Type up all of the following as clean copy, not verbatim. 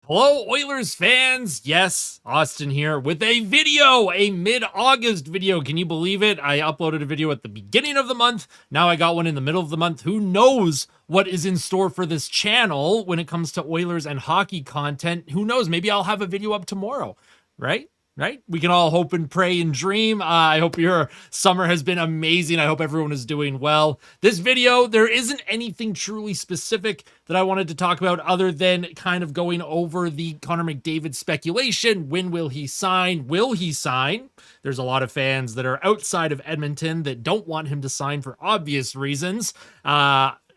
Hello, Oilers fans. Yes, Austin here with a video, a mid-August video. Can you believe it? I uploaded a video at the beginning of the month. Now I got one in the middle of the month. Who knows what is in store for this channel when it comes to Oilers and hockey content? Who knows? Maybe I'll have a video up tomorrow, right? Right? We can all hope and pray and dream. I hope your summer has been amazing. I hope everyone is doing well. This video, there isn't anything truly specific that I wanted to talk about other than kind of going over the Connor McDavid speculation. When will he sign? Will he sign? There's a lot of fans that are outside of Edmonton that don't want him to sign for obvious reasons.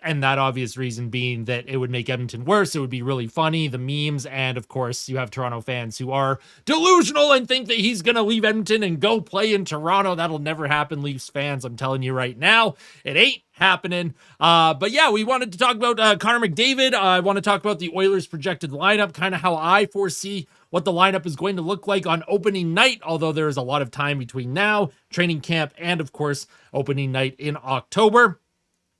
And that obvious reason being that it would make Edmonton worse. It would be really funny, the memes, and of course, you have Toronto fans who are delusional and think that he's going to leave Edmonton and go play in Toronto. That'll never happen, Leafs fans. I'm telling you right now, it ain't happening. But yeah, we wanted to talk about Connor McDavid. I want to talk about the Oilers' projected lineup, kind of how I foresee what the lineup is going to look like on opening night, although there is a lot of time between now, training camp, and of course, opening night in October.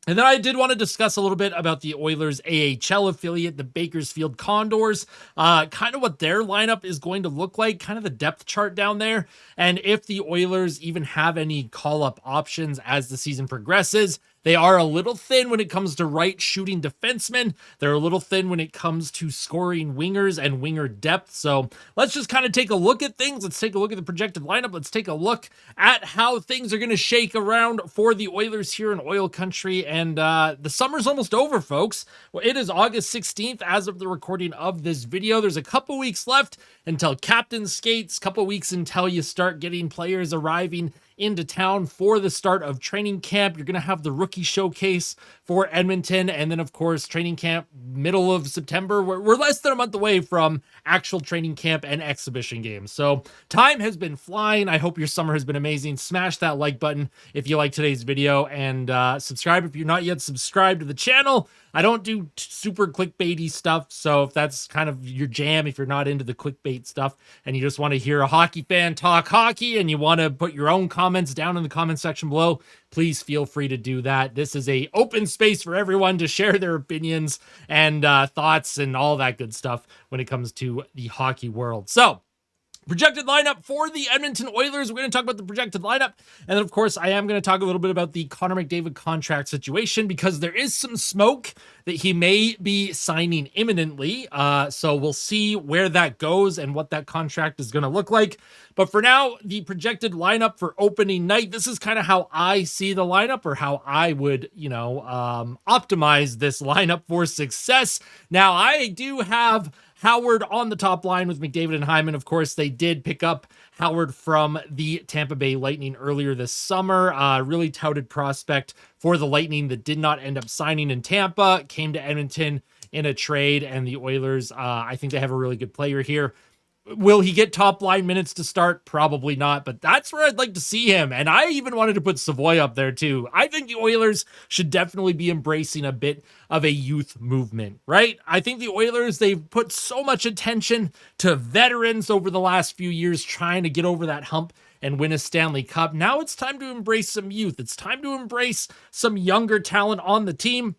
And then I did want to discuss a little bit about the Oilers AHL affiliate, the Bakersfield Condors, kind of what their lineup is going to look like, kind of the depth chart down there, and if the Oilers even have any call-up options as the season progresses. They are a little thin when it comes to right shooting defensemen. They're a little thin when it comes to scoring wingers and winger depth. So let's just kind of take a look at things. Let's take a look at the projected lineup. Let's take a look at how things are going to shake around for the Oilers here in Oil Country. And the summer's almost over, folks. Well, it is August 16th as of the recording of this video. There's a couple weeks left until captain skates, couple weeks until you start getting players arriving into town for the start of training camp. You're going to have the rookie showcase for Edmonton. And then, of course, training camp middle of September. We're less than a month away from actual training camp and exhibition games. So time has been flying. I hope your summer has been amazing. Smash that like button if you like today's video, and subscribe if you're not yet subscribed to the channel. I don't do super clickbaity stuff, so if that's kind of your jam, if you're not into the clickbait stuff and you just want to hear a hockey fan talk hockey and you want to put your own comments down in the comment section below, please feel free to do that. This is a open space for everyone to share their opinions and thoughts and all that good stuff when it comes to the hockey world. So, projected lineup for the Edmonton Oilers. We're going to talk about the projected lineup. And then, of course, I am going to talk a little bit about the Connor McDavid contract situation because there is some smoke that he may be signing imminently. So we'll see where that goes and what that contract is going to look like. But for now, the projected lineup for opening night, this is kind of how I see the lineup, or how I would, optimize this lineup for success. Now, I do have Howard on the top line with McDavid and Hyman. Of course, they did pick up Howard from the Tampa Bay Lightning earlier this summer. Really touted prospect for the Lightning that did not end up signing in Tampa. Came to Edmonton in a trade, and the Oilers, I think they have a really good player here. Will he get top line minutes to start? Probably not, but that's where I'd like to see him. And I even wanted to put Savoy up there too. I think the Oilers should definitely be embracing a bit of a youth movement, right? I think the Oilers, they've put so much attention to veterans over the last few years trying to get over that hump and win a Stanley Cup. Now it's time to embrace some youth. It's time to embrace some younger talent on the team.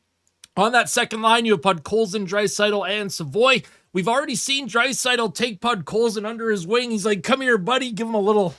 On that second line, you have Podkolzin, Draisaitl, and Savoy. We've already seen Draisaitl take Podkolzin under his wing. He's like, come here, buddy. Give him a little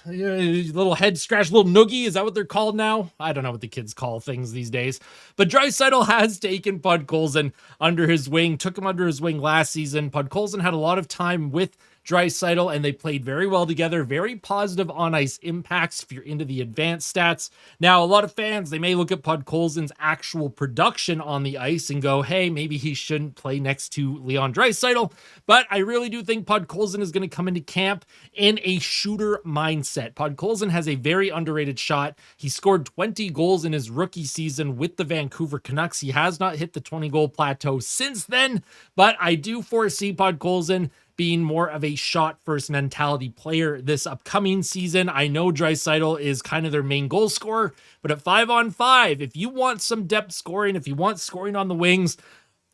head scratch, little noogie. Is that what they're called now? I don't know what the kids call things these days. But Draisaitl has taken Podkolzin under his wing, took him under his wing last season. Podkolzin had a lot of time with Draisaitl, and they played very well together. Very positive on-ice impacts if you're into the advanced stats. Now, a lot of fans, they may look at Podkolzin's actual production on the ice and go, hey, maybe he shouldn't play next to Leon Draisaitl. But I really do think Podkolzin is going to come into camp in a shooter mindset. Podkolzin has a very underrated shot. He scored 20 goals in his rookie season with the Vancouver Canucks. He has not hit the 20-goal plateau since then, but I do foresee Podkolzin being more of a shot-first mentality player this upcoming season. I know Draisaitl is kind of their main goal scorer, but at 5-on-5, if you want some depth scoring, if you want scoring on the wings,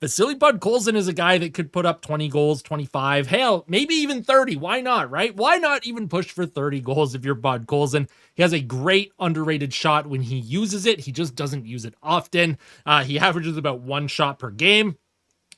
Vasily Podkolzin is a guy that could put up 20 goals, 25, hell, maybe even 30. Why not, right? Why not even push for 30 goals if you're Podkolzin? He has a great underrated shot when he uses it. He just doesn't use it often. He averages about one shot per game.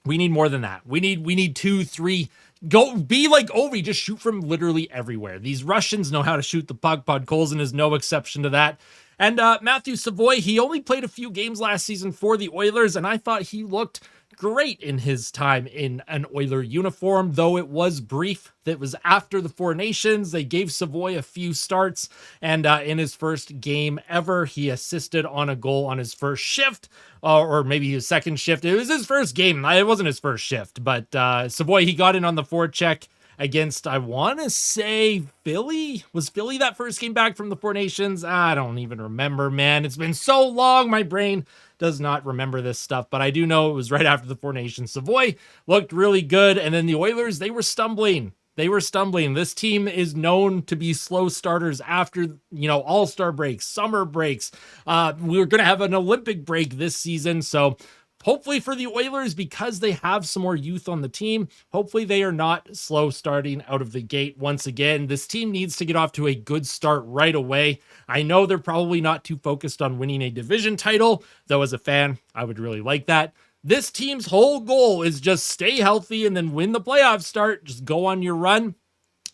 We need more than that. We need 2, 3 Go be like Ovi, just shoot from literally everywhere. These Russians know how to shoot the puck. Podkolzin is no exception to that. And Matthew Savoy, he only played a few games last season for the Oilers, and I thought he looked great in his time in an Oiler uniform, though it was brief. That was after the Four Nations. They gave Savoy a few starts, and in his first game ever, he assisted on a goal on his first shift, or maybe his second shift. It was his first game. It wasn't his first shift, but Savoy, he got in on the forecheck against, I want to say, Philly. Was Philly that first game back from the Four Nations? I don't even remember, man. It's been so long, my brain does not remember this stuff, but I do know it was right after the Four Nations. Savoy looked really good, and then the Oilers, they were stumbling. This team is known to be slow starters after, all-star breaks, summer breaks. We're going to have an Olympic break this season, so hopefully for the Oilers, because they have some more youth on the team, hopefully they are not slow starting out of the gate once again. This team needs to get off to a good start right away. I know they're probably not too focused on winning a division title, though as a fan, I would really like that. This team's whole goal is just stay healthy and then when the playoffs start, just go on your run.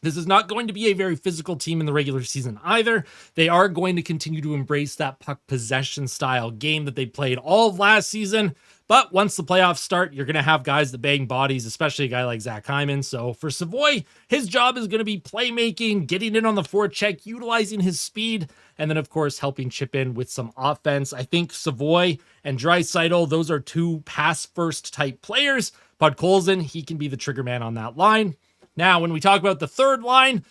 This is not going to be a very physical team in the regular season either. They are going to continue to embrace that puck possession style game that they played all of last season. But once the playoffs start, you're going to have guys that bang bodies, especially a guy like Zach Hyman. So for Savoy, his job is going to be playmaking, getting in on the forecheck, utilizing his speed, and then, of course, helping chip in with some offense. I think Savoy and Draisaitl, those are two pass-first type players. Podkolzin, he can be the trigger man on that line. Now, when we talk about the third line,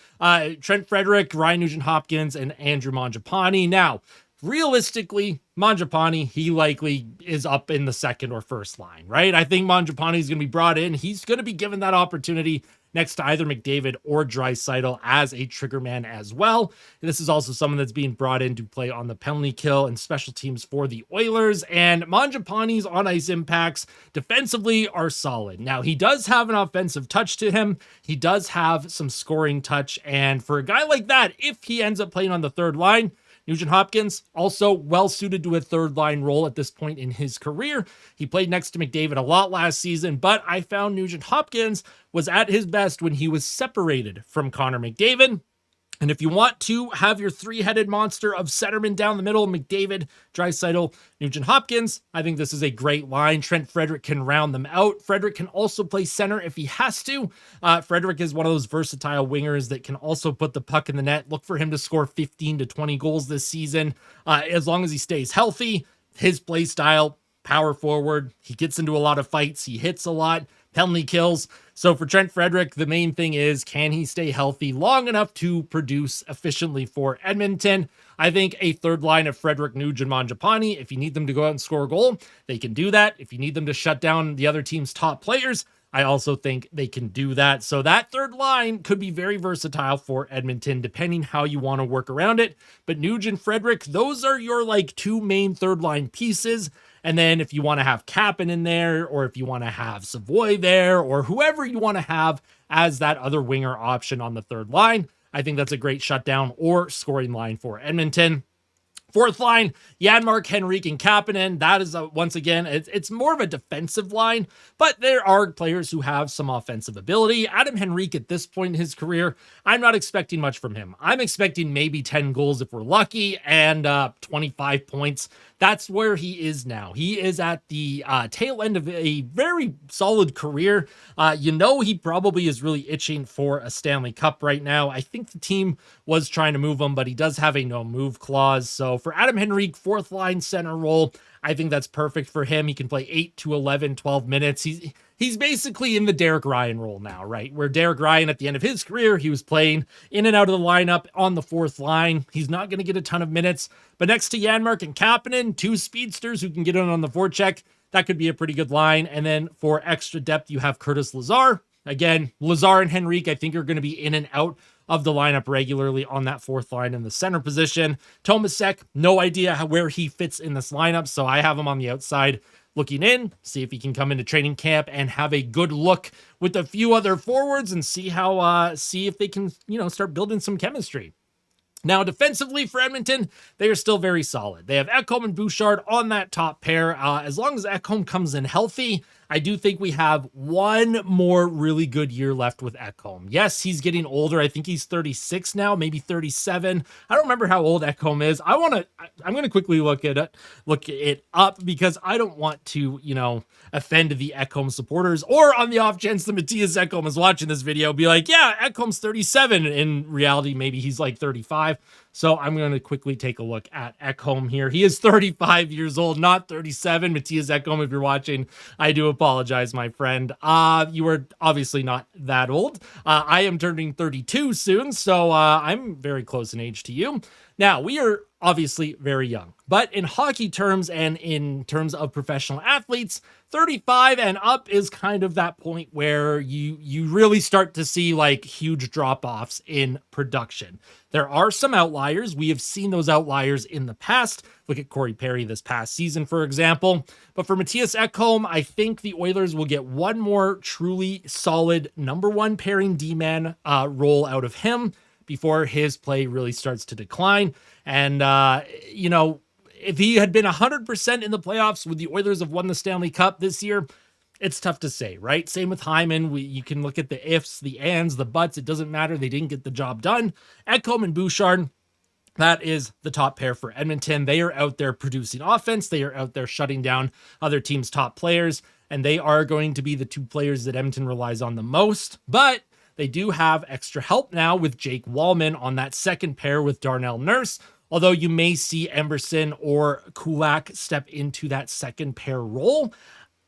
Trent Frederic, Ryan Nugent-Hopkins, and Andrew Mangiapane. Now, realistically, Mangiapane, he likely is up in the second or first line, right? I think Mangiapane is going to be brought in. He's going to be given that opportunity next to either McDavid or Draisaitl as a trigger man as well. This is also someone that's being brought in to play on the penalty kill and special teams for the Oilers. And Mangiapane's on-ice impacts defensively are solid. Now, he does have an offensive touch to him. He does have some scoring touch. And for a guy like that, if he ends up playing on the third line, Nugent-Hopkins, also well-suited to a third-line role at this point in his career. He played next to McDavid a lot last season, but I found Nugent-Hopkins was at his best when he was separated from Connor McDavid. And if you want to have your three-headed monster of centerman down the middle, McDavid, Draisaitl, Nugent-Hopkins, I think this is a great line. Trent Frederic can round them out. Frederic can also play center if he has to. Frederic is one of those versatile wingers that can also put the puck in the net. Look for him to score 15 to 20 goals this season. As long as he stays healthy, his play style, power forward, he gets into a lot of fights, he hits a lot, penalty kills. So for Trent Frederic, the main thing is, can he stay healthy long enough to produce efficiently for Edmonton? I think a third line of Frederic, Nugent, Mangiapane, if you need them to go out and score a goal, they can do that. If you need them to shut down the other team's top players, I also think they can do that. So that third line could be very versatile for Edmonton, depending how you want to work around it. But Nugent, Frederic, those are your two main third line pieces. And then if you want to have Kappen in there, or if you want to have Savoy there, or whoever you want to have as that other winger option on the third line, I think that's a great shutdown or scoring line for Edmonton. Fourth line, Janmark, Henrique, and Kapanen. That is, once again, it's more of a defensive line, but there are players who have some offensive ability. Adam Henrique, at this point in his career, I'm not expecting much from him. I'm expecting maybe 10 goals if we're lucky, and 25 points. That's where he is now. He is at the tail end of a very solid career. He probably is really itching for a Stanley Cup right now. I think the team was trying to move him, but he does have a no-move clause. So for Adam Henrique, fourth line center role, I think that's perfect for him. He can play 8 to 11, 12 minutes. He's basically in the Derek Ryan role now, right? Where Derek Ryan, at the end of his career, he was playing in and out of the lineup on the fourth line. He's not going to get a ton of minutes, but next to Janmark and Kapanen, two speedsters who can get in on the forecheck, that could be a pretty good line. And then for extra depth, you have Curtis Lazar. Again, Lazar and Henrique, I think, are going to be in and out of the lineup regularly on that fourth line in the center position. Tomasek, no idea where he fits in this lineup, so I have him on the outside looking in, see if he can come into training camp and have a good look with a few other forwards and see if they can, start building some chemistry. Now, defensively for Edmonton, they are still very solid. They have Ekholm and Bouchard on that top pair. As long as Ekholm comes in healthy, I do think we have one more really good year left with Ekholm. Yes, he's getting older. I think he's 36 now, maybe 37. I don't remember how old Ekholm is. I'm going to quickly look it up because I don't want to, offend the Ekholm supporters, or on the off chance that Matthias Ekholm is watching this video, be like, yeah, Ekholm's 37. In reality, maybe he's like 35. So I'm going to quickly take a look at Ekholm here. He is 35 years old, not 37. Matthias Ekholm, if you're watching, I do apologize, my friend. You are obviously not that old. I am turning 32 soon, so I'm very close in age to you. Now, we are obviously very young, but in hockey terms and in terms of professional athletes, 35 and up is kind of that point where you really start to see like huge drop-offs in production. There are some outliers. We have seen those outliers in the past. Look at Corey Perry this past season, for example. But for Matthias Ekholm, I think the Oilers will get one more truly solid number one pairing D-man role out of him before his play really starts to decline. And, if he had been 100% in the playoffs, would the Oilers have won the Stanley Cup this year? It's tough to say, right? Same with Hyman. You can look at the ifs, the ands, the buts. It doesn't matter. They didn't get the job done. Ekholm and Bouchard, that is the top pair for Edmonton. They are out there producing offense. They are out there shutting down other teams' top players. And they are going to be the two players that Edmonton relies on the most. But they do have extra help now with Jake Wallman on that second pair with Darnell Nurse. Although you may see Emberson or Kulak step into that second pair role.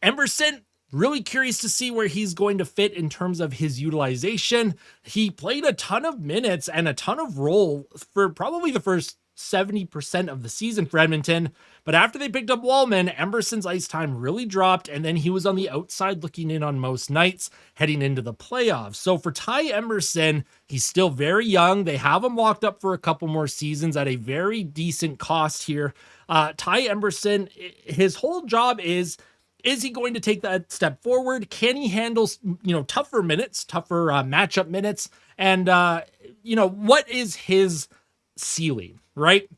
Emberson, really curious to see where he's going to fit in terms of his utilization. He played a ton of minutes and a ton of role for probably the first 70% of the season for Edmonton. But after they picked up Wallman, Emberson's ice time really dropped, and then he was on the outside looking in on most nights heading into the playoffs. So for Ty Emberson, he's still very young. They have him locked up for a couple more seasons at a very decent cost here. Ty Emberson, his whole job is he going to take that step forward? Can he handle, tougher minutes, tougher matchup minutes? And, what is his ceiling, right?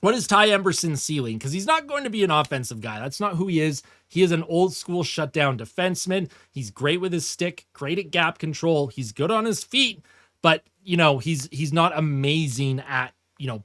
What is Ty Emberson's ceiling? Because he's not going to be an offensive guy. That's not who he is. He is an old school shutdown defenseman. He's great with his stick, great at gap control. He's good on his feet, but he's not amazing at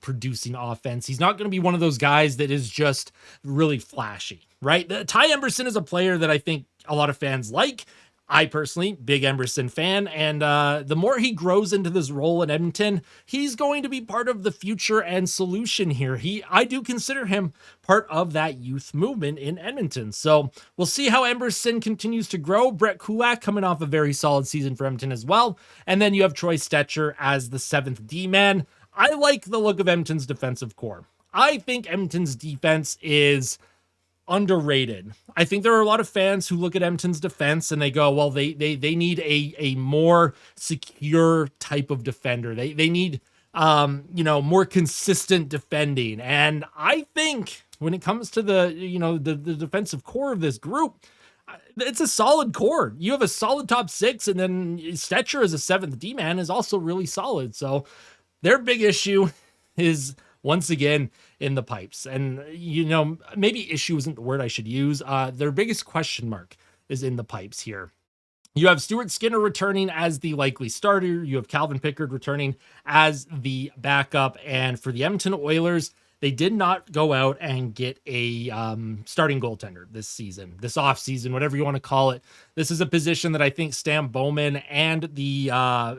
producing offense. He's not going to be one of those guys that is just really flashy, right? Ty Emberson is a player that I think a lot of fans like. I personally, big Emberson fan, and the more he grows into this role in Edmonton, he's going to be part of the future and solution here. I do consider him part of that youth movement in Edmonton. So we'll see how Emberson continues to grow. Brett Kulak coming off a very solid season for Edmonton as well. And then you have Troy Stecher as the seventh D-man. I like the look of Edmonton's defensive core. I think Edmonton's defense is underrated. I think there are a lot of fans who look at Edmonton's defense and they go, well, they need a more secure type of defender. They need more consistent defending. And I think when it comes to the defensive core of this group, it's a solid core. You have a solid top six, and then Stecher as a seventh D-man is also really solid. So their big issue is once again in the pipes. And, maybe issue isn't the word I should use. Their biggest question mark is in the pipes here. You have Stuart Skinner returning as the likely starter. You have Calvin Pickard returning as the backup. And for the Edmonton Oilers, they did not go out and get a starting goaltender this season, this offseason, whatever you want to call it. This is a position that I think Stan Bowman and the,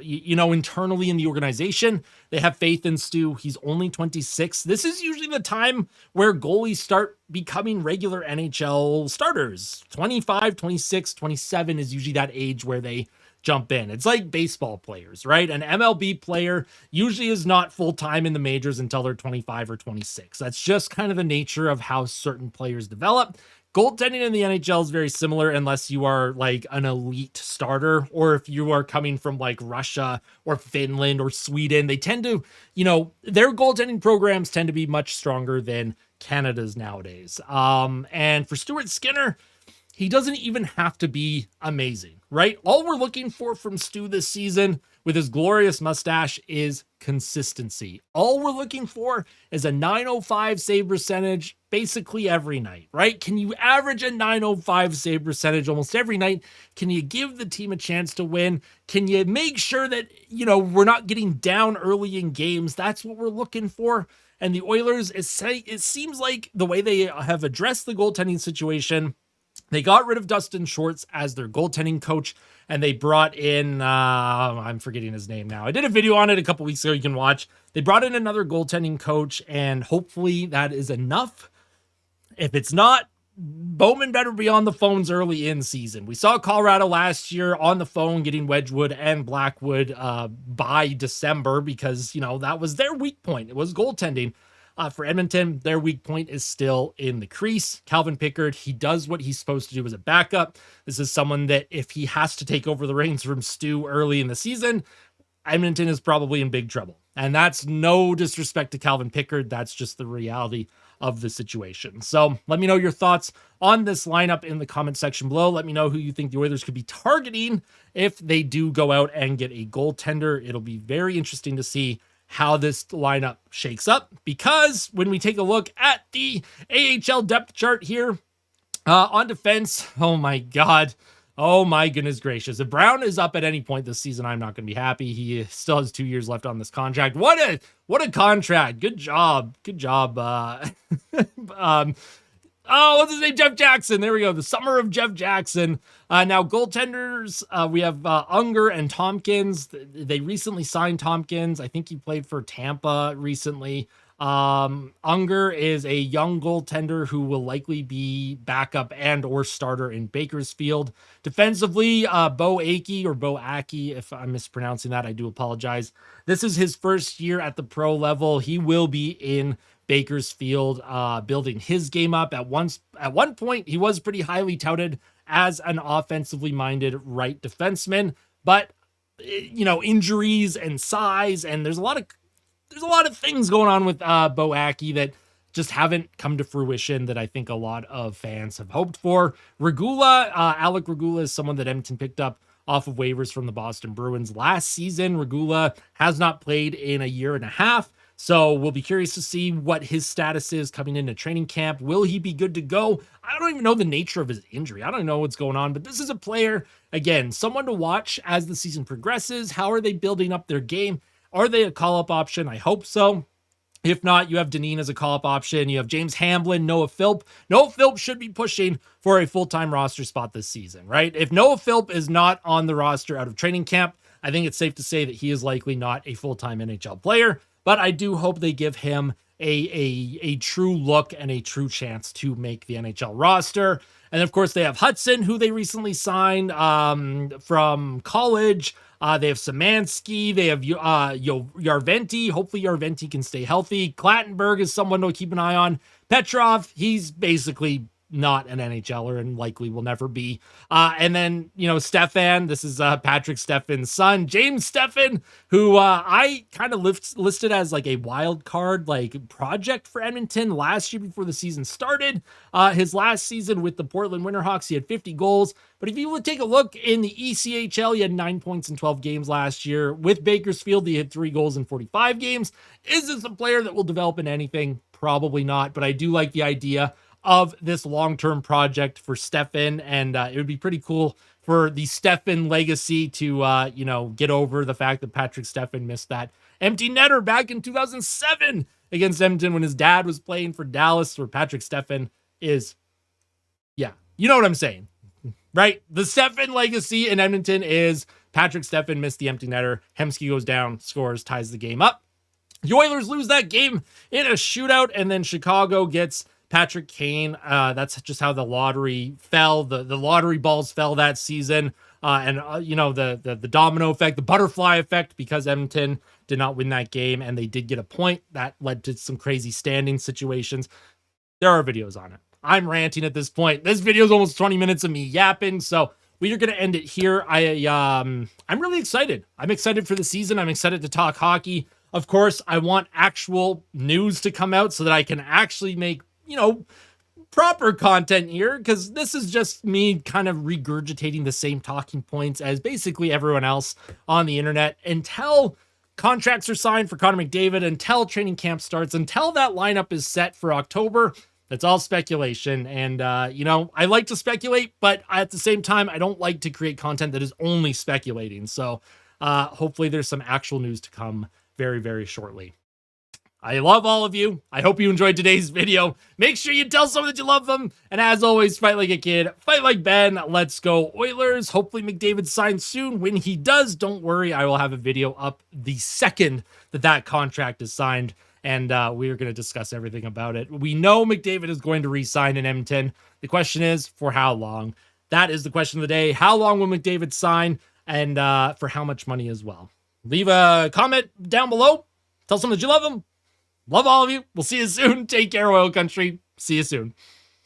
internally in the organization, they have faith in Stu. He's only 26. This is usually the time where goalies start becoming regular NHL starters. 25, 26, 27 is usually that age where they jump in. It's like baseball players, right? An MLB player usually is not full-time in the majors until they're 25 or 26. That's just kind of the nature of how certain players develop. Goaltending in the NHL is very similar unless you are like an elite starter, or if you are coming from like Russia or Finland or Sweden. They tend to, their goaltending programs tend to be much stronger than Canada's nowadays. And for Stuart Skinner, he doesn't even have to be amazing, right? All we're looking for from Stu this season with his glorious mustache is consistency. All we're looking for is a 905 save percentage basically every night, right? Can you average a 905 save percentage almost every night? Can you give the team a chance to win? Can you make sure that, we're not getting down early in games? That's what we're looking for. And the Oilers, it seems like the way they have addressed the goaltending situation, they got rid of Dustin Schwartz as their goaltending coach, and they brought in, I'm forgetting his name now. I did a video on it a couple weeks ago you can watch. They brought in another goaltending coach, and hopefully that is enough. If it's not, Bowman better be on the phones early in season. We saw Colorado last year on the phone getting Wedgwood and Blackwood by December because, that was their weak point. It was goaltending. For Edmonton, their weak point is still in the crease. Calvin Pickard, he does what he's supposed to do as a backup. This is someone that if he has to take over the reins from Stu early in the season, Edmonton is probably in big trouble. And that's no disrespect to Calvin Pickard. That's just the reality of the situation. So let me know your thoughts on this lineup in the comment section below. Let me know who you think the Oilers could be targeting if they do go out and get a goaltender. It'll be very interesting to see how this lineup shakes up, because when we take a look at the AHL depth chart here on defense, oh my goodness gracious, if Brown is up at any point this season, I'm not going to be happy. He still has 2 years left on this contract. What a contract. Good job. What's his name? Jeff Jackson. There we go. The summer of Jeff Jackson. Now, goaltenders, we have Unger and Tompkins. They recently signed Tompkins. I think he played for Tampa recently. Unger is a young goaltender who will likely be backup and or starter in Bakersfield. Defensively, Bo Aki, if I'm mispronouncing that, I do apologize. This is his first year at the pro level. He will be in Bakersfield, building his game up. At one point, he was pretty highly touted as an offensively minded right defenseman, but injuries and size, and there's a lot of things going on with Bo Aki that just haven't come to fruition that I think a lot of fans have hoped for. Alec Regula is someone that Edmonton picked up off of waivers from the Boston Bruins last season. Regula has not played in a year and a half. So we'll be curious to see what his status is coming into training camp. Will he be good to go? I don't even know the nature of his injury. I don't know what's going on, but this is a player, again, someone to watch as the season progresses. How are they building up their game? Are they a call-up option? I hope so. If not, you have Dineen as a call-up option. You have James Hamblin, Noah Philp. Noah Philp should be pushing for a full-time roster spot this season, right? If Noah Philp is not on the roster out of training camp, I think it's safe to say that he is likely not a full-time NHL player. But I do hope they give him a true look and a true chance to make the NHL roster. And of course, they have Hudson, who they recently signed from college. They have Szymanski. They have Yarventi. Hopefully Yarventi can stay healthy. Clattenburg is someone to keep an eye on. Petrov, he's basically not an NHLer and likely will never be. And then, Stefan, this is Patrick Stefan's son, James Stefan, who I kind of listed as like a wild card project for Edmonton last year before the season started. His last season with the Portland Winterhawks, he had 50 goals. But if you would take a look in the ECHL, he had 9 points in 12 games last year. With Bakersfield, he had 3 goals in 45 games. Is this a player that will develop into anything? Probably not, but I do like the idea of this long-term project for Stefan, and it would be pretty cool for the Stefan legacy to, get over the fact that Patrick Stefan missed that empty netter back in 2007 against Edmonton when his dad was playing for Dallas, where Patrick Stefan is, you know what I'm saying, right? The Stefan legacy in Edmonton is Patrick Stefan missed the empty netter, Hemsky goes down, scores, ties the game up. The Oilers lose that game in a shootout, and then Chicago gets Patrick Kane. That's just how the lottery fell. The lottery balls fell that season. The domino effect, the butterfly effect, because Edmonton did not win that game and they did get a point. That led to some crazy standing situations. There are videos on it. I'm ranting at this point. This video is almost 20 minutes of me yapping. So we are going to end it here. I'm really excited. I'm excited for the season. I'm excited to talk hockey. Of course, I want actual news to come out so that I can actually make proper content here, because this is just me kind of regurgitating the same talking points as basically everyone else on the internet until contracts are signed for Connor McDavid, until training camp starts, until that lineup is set for October. That's all speculation. And, I like to speculate, but at the same time, I don't like to create content that is only speculating. So hopefully there's some actual news to come very, very shortly. I love all of you. I hope you enjoyed today's video. Make sure you tell someone that you love them. And as always, fight like a kid, fight like Ben. Let's go Oilers. Hopefully McDavid signs soon. When he does, don't worry. I will have a video up the second that contract is signed. And we are going to discuss everything about it. We know McDavid is going to re-sign in Edmonton. The question is, for how long? That is the question of the day. How long will McDavid sign? And for how much money as well? Leave a comment down below. Tell someone that you love them. Love all of you. We'll see you soon. Take care, Oil Country. See you soon.